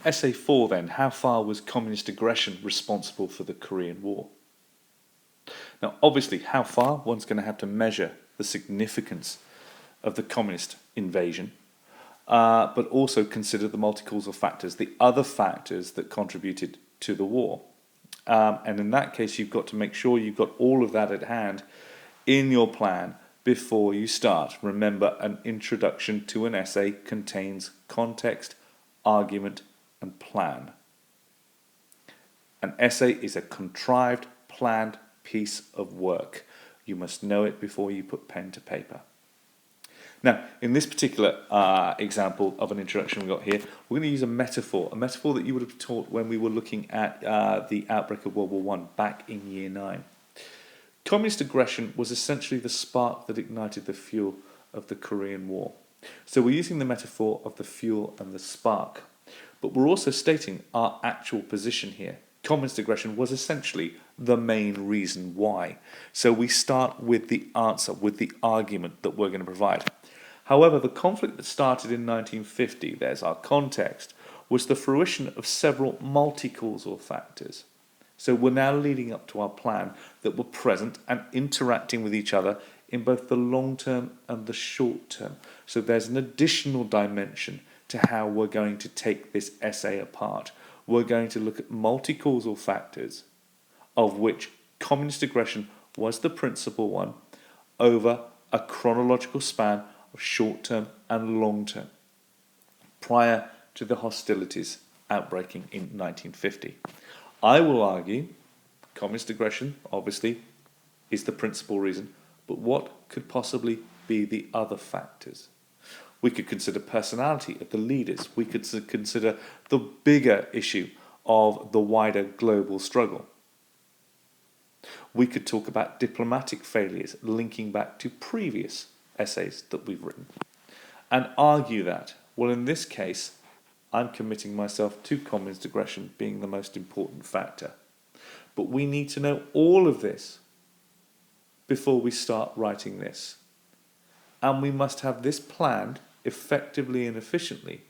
Essay 4 then, how far was communist aggression responsible for the Korean War? Now obviously how far, one's going to have to measure the significance of the communist invasion, but also consider the multi-causal factors, the other factors that contributed to the war. And in that case you've got to make sure you've got all of that at hand in your plan before you start. Remember, an introduction to an essay contains context, argument, and plan. An essay is a contrived, planned piece of work. You must know it before you put pen to paper. Now, in this particular example of an introduction we've got here, we're going to use a metaphor that you would have taught when we were looking at the outbreak of World War I back in Year 9. Communist aggression was essentially the spark that ignited the fuel of the Korean War. So we're using the metaphor of the fuel and the spark, but we're also stating our actual position here. Communist aggression was essentially the main reason why. So we start with the answer, with the argument that we're going to provide. However, the conflict that started in 1950, there's our context, was the fruition of several multi-causal factors. So we're now leading up to our plan that were present and interacting with each other in both the long term and the short term. So there's an additional dimension to how we're going to take this essay apart. We're going to look at multi-causal factors, of which communist aggression was the principal one, over a chronological span of short-term and long-term, prior to the hostilities outbreaking in 1950. I will argue communist aggression, obviously, is the principal reason, but what could possibly be the other factors? We could consider personality of the leaders. We could consider the bigger issue of the wider global struggle. We could talk about diplomatic failures linking back to previous essays that we've written and argue that, well, in this case, I'm committing myself to communist aggression being the most important factor. But we need to know all of this before we start writing this. And we must have this planned effectively and efficiently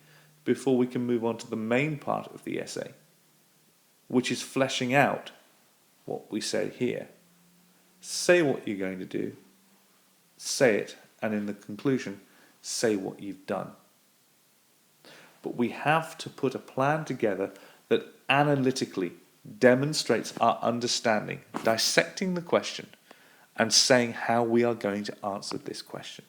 before we can move on to the main part of the essay, which is fleshing out what we say here. Say what you're going to do, say it, and in the conclusion, say what you've done. But we have to put a plan together that analytically demonstrates our understanding, dissecting the question, and saying how we are going to answer this question.